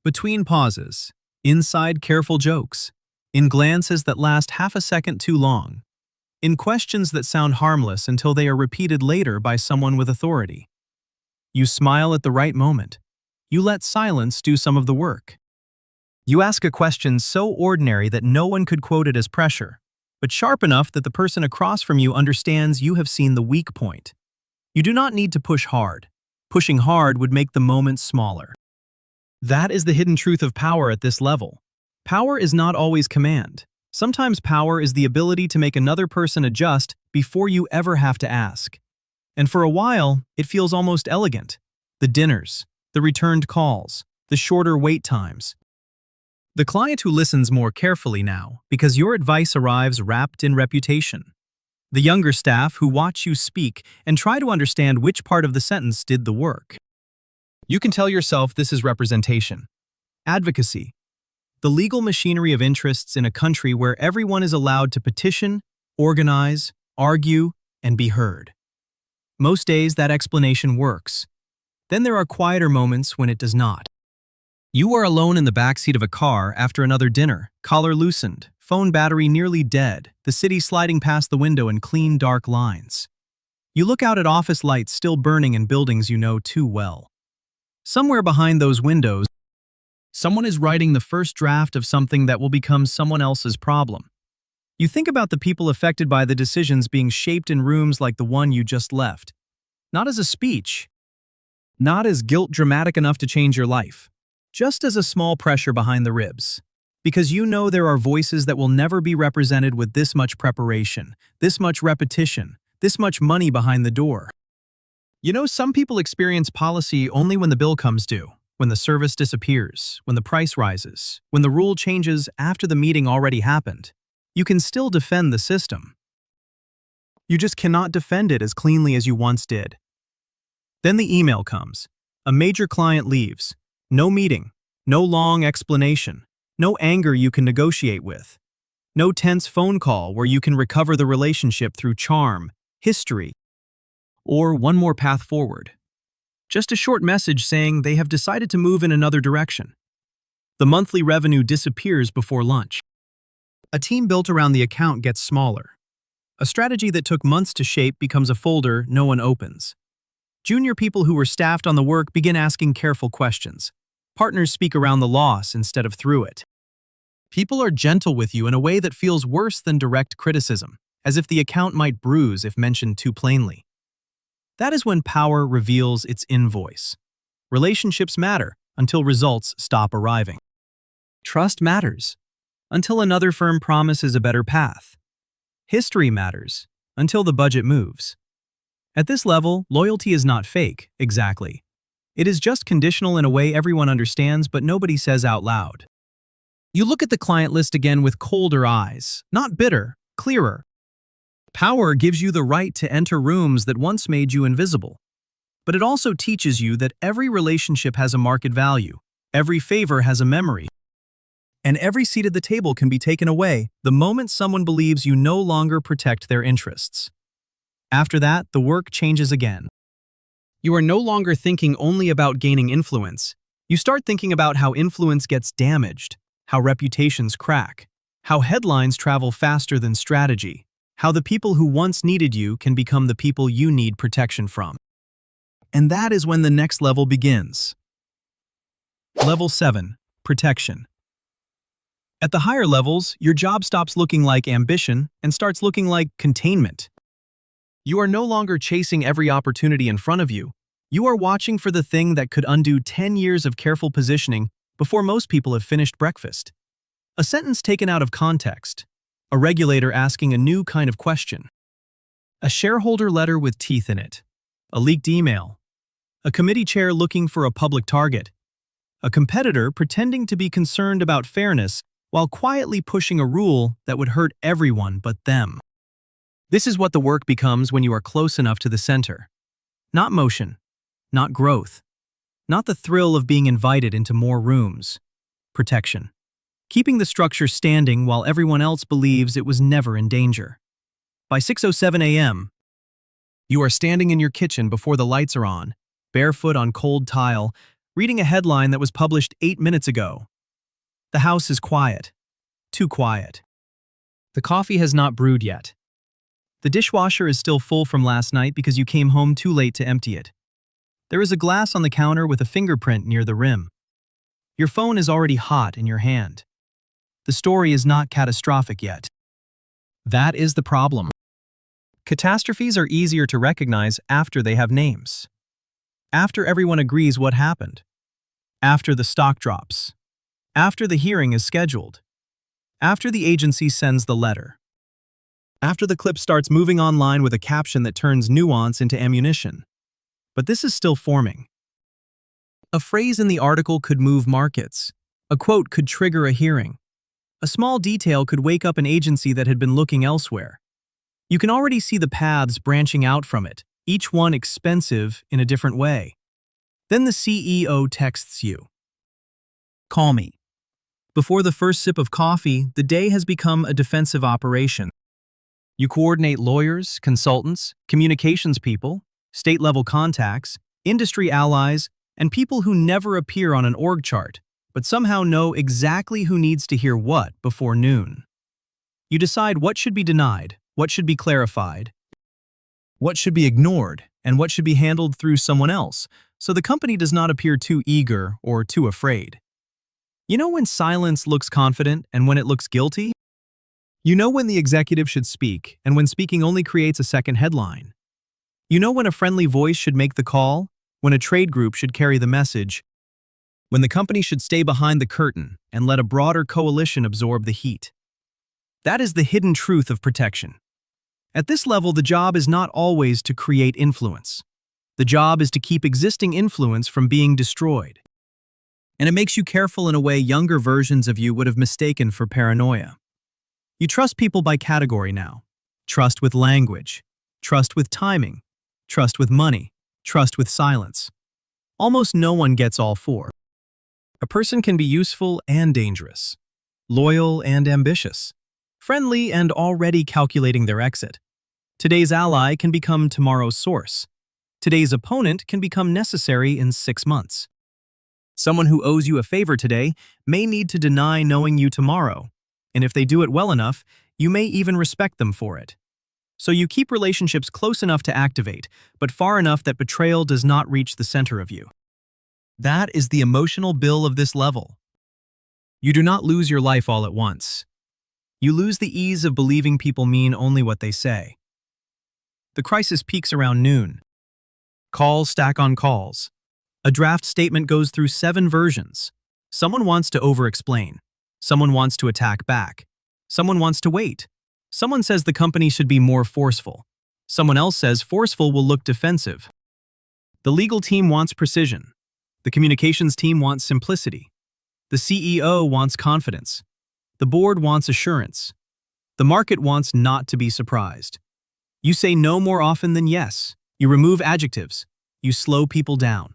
between pauses, inside careful jokes, in glances that last half a second too long, in questions that sound harmless until they are repeated later by someone with authority. You smile at the right moment. You let silence do some of the work. You ask a question so ordinary that no one could quote it as pressure, but sharp enough that the person across from you understands you have seen the weak point. You do not need to push hard. Pushing hard would make the moment smaller. That is the hidden truth of power at this level. Power is not always command. Sometimes power is the ability to make another person adjust before you ever have to ask. And for a while, it feels almost elegant. The dinners, the returned calls, the shorter wait times. The client who listens more carefully now because your advice arrives wrapped in reputation. The younger staff who watch you speak and try to understand which part of the sentence did the work. You can tell yourself this is representation. Advocacy. The legal machinery of interests in a country where everyone is allowed to petition, organize, argue, and be heard. Most days that explanation works. Then there are quieter moments when it does not. You are alone in the backseat of a car after another dinner, collar loosened, phone battery nearly dead, the city sliding past the window in clean, dark lines. You look out at office lights still burning in buildings you know too well. Somewhere behind those windows, someone is writing the first draft of something that will become someone else's problem. You think about the people affected by the decisions being shaped in rooms like the one you just left. Not as a speech, not as guilt dramatic enough to change your life, just as a small pressure behind the ribs. Because you know there are voices that will never be represented with this much preparation, this much repetition, this much money behind the door. You know, some people experience policy only when the bill comes due, when the service disappears, when the price rises, when the rule changes after the meeting already happened. You can still defend the system. You just cannot defend it as cleanly as you once did. Then the email comes. A major client leaves. No meeting, no long explanation, no anger you can negotiate with, no tense phone call where you can recover the relationship through charm, history, or one more path forward. Just a short message saying they have decided to move in another direction. The monthly revenue disappears before lunch. A team built around the account gets smaller. A strategy that took months to shape becomes a folder no one opens. Junior people who were staffed on the work begin asking careful questions. Partners speak around the loss instead of through it. People are gentle with you in a way that feels worse than direct criticism, as if the account might bruise if mentioned too plainly. That is when power reveals its invoice. Relationships matter until results stop arriving. Trust matters until another firm promises a better path. History matters until the budget moves. At this level, loyalty is not fake, exactly. It is just conditional in a way everyone understands but nobody says out loud. You look at the client list again with colder eyes, not bitter, clearer. Power gives you the right to enter rooms that once made you invisible. But it also teaches you that every relationship has a market value, every favor has a memory, and every seat at the table can be taken away the moment someone believes you no longer protect their interests. After that, the work changes again. You are no longer thinking only about gaining influence. You start thinking about how influence gets damaged, how reputations crack, how headlines travel faster than strategy, how the people who once needed you can become the people you need protection from. And that is when the next level begins. Level 7. Protection. At the higher levels, your job stops looking like ambition and starts looking like containment. You are no longer chasing every opportunity in front of you. You are watching for the thing that could undo 10 years of careful positioning before most people have finished breakfast. A sentence taken out of context. A regulator asking a new kind of question. A shareholder letter with teeth in it. A leaked email. A committee chair looking for a public target. A competitor pretending to be concerned about fairness while quietly pushing a rule that would hurt everyone but them. This is what the work becomes when you are close enough to the center. Not motion, not growth, not the thrill of being invited into more rooms. Protection. Keeping the structure standing while everyone else believes it was never in danger. By 6:07 a.m., you are standing in your kitchen before the lights are on, barefoot on cold tile, reading a headline that was published 8 minutes ago. The house is quiet. Too quiet. The coffee has not brewed yet. The dishwasher is still full from last night because you came home too late to empty it. There is a glass on the counter with a fingerprint near the rim. Your phone is already hot in your hand. The story is not catastrophic yet. That is the problem. Catastrophes are easier to recognize after they have names. After everyone agrees what happened. After the stock drops. After the hearing is scheduled. After the agency sends the letter. After the clip starts moving online with a caption that turns nuance into ammunition. But this is still forming. A phrase in the article could move markets. A quote could trigger a hearing. A small detail could wake up an agency that had been looking elsewhere. You can already see the paths branching out from it, each one expensive in a different way. Then the CEO texts you. Call me. Before the first sip of coffee, the day has become a defensive operation. You coordinate lawyers, consultants, communications people, state-level contacts, industry allies, and people who never appear on an org chart, but somehow know exactly who needs to hear what before noon. You decide what should be denied, what should be clarified, what should be ignored, and what should be handled through someone else, so the company does not appear too eager or too afraid. You know when silence looks confident and when it looks guilty? You know when the executive should speak and when speaking only creates a second headline. You know when a friendly voice should make the call, when a trade group should carry the message, when the company should stay behind the curtain and let a broader coalition absorb the heat. That is the hidden truth of protection. At this level, the job is not always to create influence. The job is to keep existing influence from being destroyed. And it makes you careful in a way younger versions of you would have mistaken for paranoia. You trust people by category now. Trust with language. Trust with timing. Trust with money. Trust with silence. Almost no one gets all four. A person can be useful and dangerous, loyal and ambitious, friendly and already calculating their exit. Today's ally can become tomorrow's source. Today's opponent can become necessary in 6 months. Someone who owes you a favor today may need to deny knowing you tomorrow, and if they do it well enough, you may even respect them for it. So you keep relationships close enough to activate, but far enough that betrayal does not reach the center of you. That is the emotional bill of this level. You do not lose your life all at once. You lose the ease of believing people mean only what they say. The crisis peaks around noon. Calls stack on calls. A draft statement goes through 7 versions. Someone wants to over-explain. Someone wants to attack back. Someone wants to wait. Someone says the company should be more forceful. Someone else says forceful will look defensive. The legal team wants precision. The communications team wants simplicity. The CEO wants confidence. The board wants assurance. The market wants not to be surprised. You say no more often than yes. You remove adjectives. You slow people down.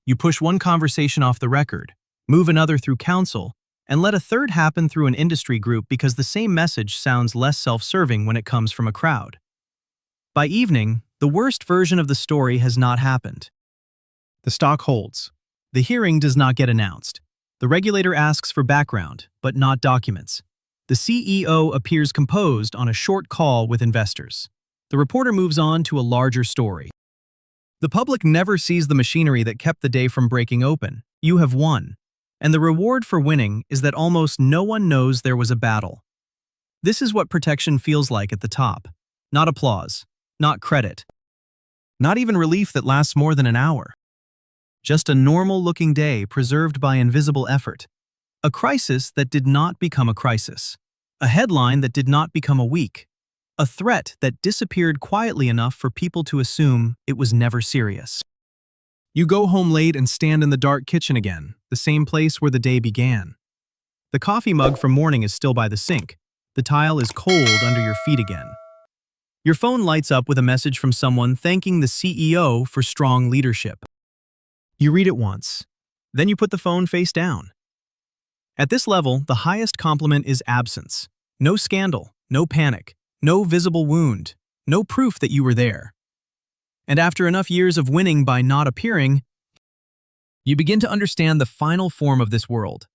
You push one conversation off the record, move another through counsel, and let a third happen through an industry group because the same message sounds less self-serving when it comes from a crowd. By evening, the worst version of the story has not happened. The stock holds. The hearing does not get announced. The regulator asks for background, but not documents. The CEO appears composed on a short call with investors. The reporter moves on to a larger story. The public never sees the machinery that kept the day from breaking open. You have won. And the reward for winning is that almost no one knows there was a battle. This is what protection feels like at the top. Not applause, not credit, not even relief that lasts more than an hour. Just a normal-looking day preserved by invisible effort. A crisis that did not become a crisis. A headline that did not become a week. A threat that disappeared quietly enough for people to assume it was never serious. You go home late and stand in the dark kitchen again, the same place where the day began. The coffee mug from morning is still by the sink. The tile is cold under your feet again. Your phone lights up with a message from someone thanking the CEO for strong leadership. You read it once, then you put the phone face down. At this level, the highest compliment is absence. No scandal, no panic, no visible wound, no proof that you were there. And after enough years of winning by not appearing, you begin to understand the final form of this world.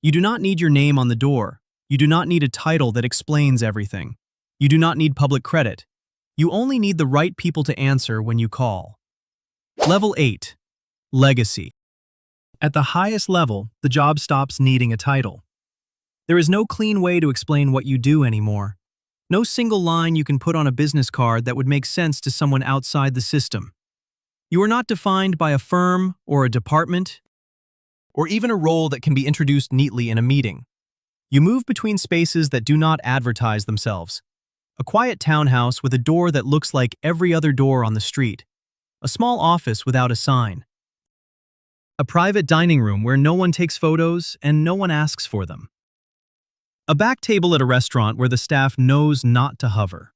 You do not need your name on the door. You do not need a title that explains everything. You do not need public credit. You only need the right people to answer when you call. Level 8. Legacy. At the highest level, the job stops needing a title. There is no clean way to explain what you do anymore. No single line you can put on a business card that would make sense to someone outside the system. You are not defined by a firm or a department, or even a role that can be introduced neatly in a meeting. You move between spaces that do not advertise themselves. A quiet townhouse with a door that looks like every other door on the street. A small office without a sign. A private dining room where no one takes photos and no one asks for them. A back table at a restaurant where the staff knows not to hover.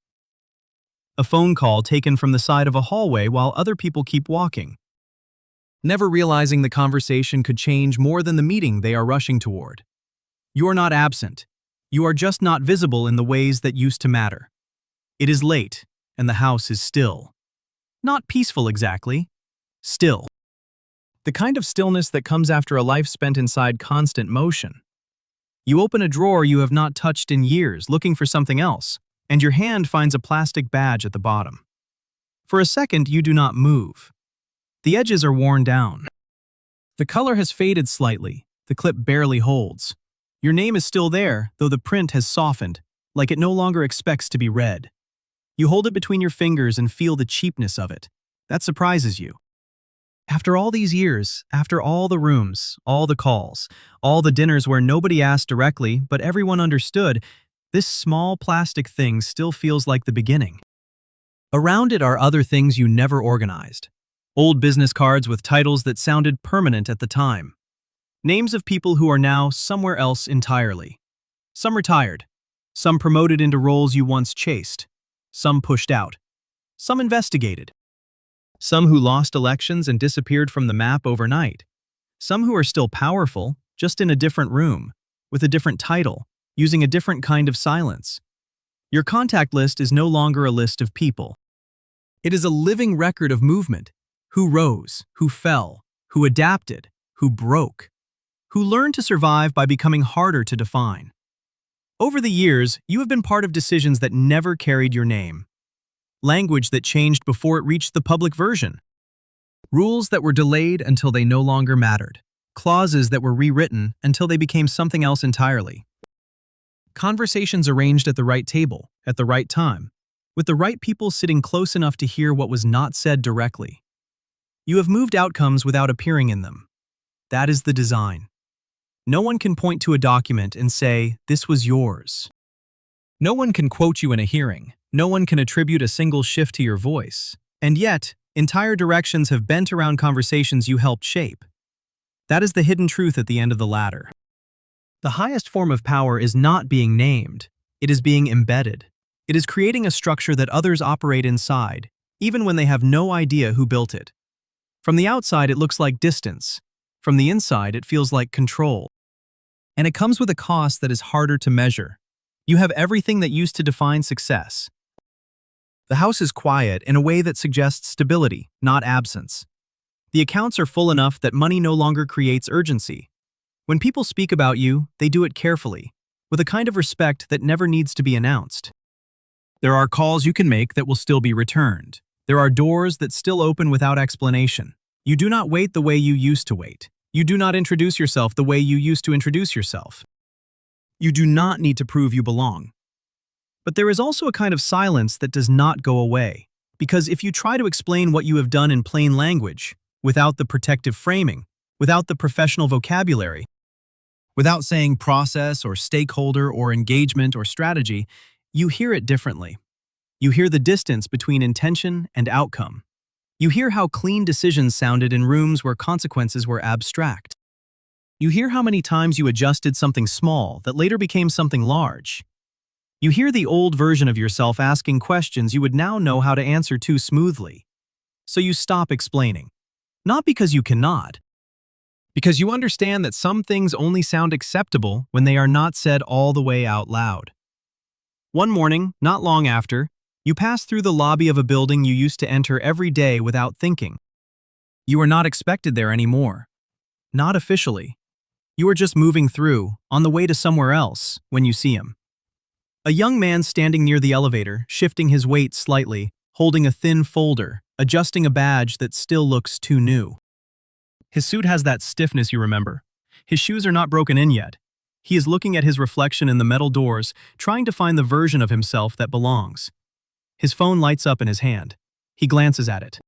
A phone call taken from the side of a hallway while other people keep walking. Never realizing the conversation could change more than the meeting they are rushing toward. You are not absent. You are just not visible in the ways that used to matter. It is late, and the house is still. Not peaceful exactly. Still. The kind of stillness that comes after a life spent inside constant motion. You open a drawer you have not touched in years, looking for something else, and your hand finds a plastic badge at the bottom. For a second, you do not move. The edges are worn down. The color has faded slightly. The clip barely holds. Your name is still there, though the print has softened, like it no longer expects to be read. You hold it between your fingers and feel the cheapness of it. That surprises you. After all these years, after all the rooms, all the calls, all the dinners where nobody asked directly but everyone understood, this small plastic thing still feels like the beginning. Around it are other things you never organized. Old business cards with titles that sounded permanent at the time. Names of people who are now somewhere else entirely. Some retired. Some promoted into roles you once chased. Some pushed out. Some investigated. Some who lost elections and disappeared from the map overnight. Some who are still powerful, just in a different room, with a different title, using a different kind of silence. Your contact list is no longer a list of people. It is a living record of movement. Who rose, who fell, who adapted, who broke, who learned to survive by becoming harder to define. Over the years, you have been part of decisions that never carried your name. Language that changed before it reached the public version. Rules that were delayed until they no longer mattered. Clauses that were rewritten until they became something else entirely. Conversations arranged at the right table, at the right time, with the right people sitting close enough to hear what was not said directly. You have moved outcomes without appearing in them. That is the design. No one can point to a document and say, "This was yours." No one can quote you in a hearing. No one can attribute a single shift to your voice. And yet, entire directions have bent around conversations you helped shape. That is the hidden truth at the end of the ladder. The highest form of power is not being named. It is being embedded. It is creating a structure that others operate inside, even when they have no idea who built it. From the outside, it looks like distance. From the inside, it feels like control. And it comes with a cost that is harder to measure. You have everything that used to define success. The house is quiet in a way that suggests stability, not absence. The accounts are full enough that money no longer creates urgency. When people speak about you, they do it carefully, with a kind of respect that never needs to be announced. There are calls you can make that will still be returned. There are doors that still open without explanation. You do not wait the way you used to wait. You do not introduce yourself the way you used to introduce yourself. You do not need to prove you belong. But there is also a kind of silence that does not go away, because if you try to explain what you have done in plain language, without the protective framing, without the professional vocabulary, without saying process or stakeholder or engagement or strategy, you hear it differently. You hear the distance between intention and outcome. You hear how clean decisions sounded in rooms where consequences were abstract. You hear how many times you adjusted something small that later became something large. You hear the old version of yourself asking questions you would now know how to answer too smoothly. So you stop explaining. Not because you cannot, because you understand that some things only sound acceptable when they are not said all the way out loud. One morning, not long after, you pass through the lobby of a building you used to enter every day without thinking. You are not expected there anymore. Not officially. You are just moving through, on the way to somewhere else, when you see him. A young man standing near the elevator, shifting his weight slightly, holding a thin folder, adjusting a badge that still looks too new. His suit has that stiffness you remember. His shoes are not broken in yet. He is looking at his reflection in the metal doors, trying to find the version of himself that belongs. His phone lights up in his hand. He glances at it,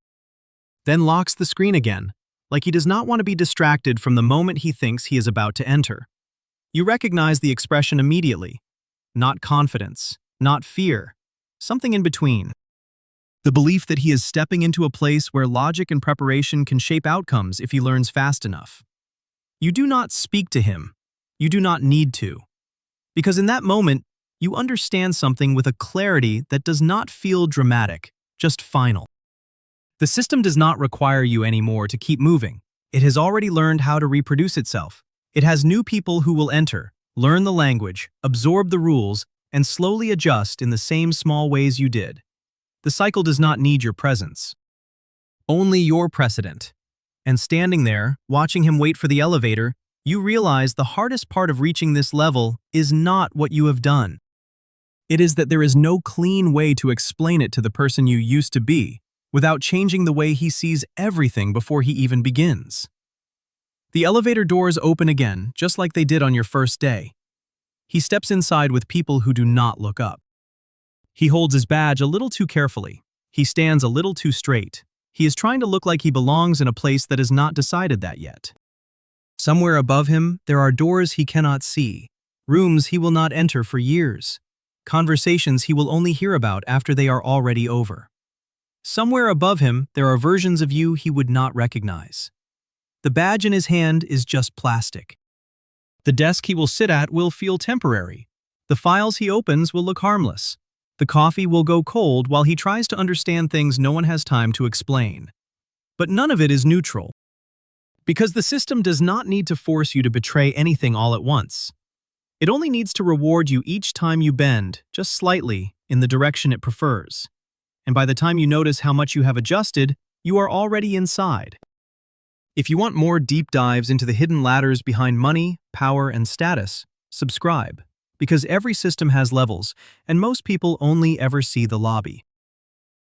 then locks the screen again, like he does not want to be distracted from the moment he thinks he is about to enter. You recognize the expression immediately. Not confidence, not fear, something in between. The belief that he is stepping into a place where logic and preparation can shape outcomes if he learns fast enough. You do not speak to him. You do not need to. Because in that moment, you understand something with a clarity that does not feel dramatic, just final. The system does not require you anymore to keep moving. It has already learned how to reproduce itself. It has new people who will enter, learn the language, absorb the rules, and slowly adjust in the same small ways you did. The cycle does not need your presence. Only your precedent. And standing there, watching him wait for the elevator, you realize the hardest part of reaching this level is not what you have done. It is that there is no clean way to explain it to the person you used to be, without changing the way he sees everything before he even begins. The elevator doors open again, just like they did on your first day. He steps inside with people who do not look up. He holds his badge a little too carefully. He stands a little too straight. He is trying to look like he belongs in a place that has not decided that yet. Somewhere above him, there are doors he cannot see, rooms he will not enter for years, conversations he will only hear about after they are already over. Somewhere above him, there are versions of you he would not recognize. The badge in his hand is just plastic. The desk he will sit at will feel temporary. The files he opens will look harmless. The coffee will go cold while he tries to understand things no one has time to explain. But none of it is neutral. Because the system does not need to force you to betray anything all at once. It only needs to reward you each time you bend, just slightly, in the direction it prefers. And by the time you notice how much you have adjusted, you are already inside. If you want more deep dives into the hidden ladders behind money, power, and status, subscribe. Because every system has levels, and most people only ever see the lobby.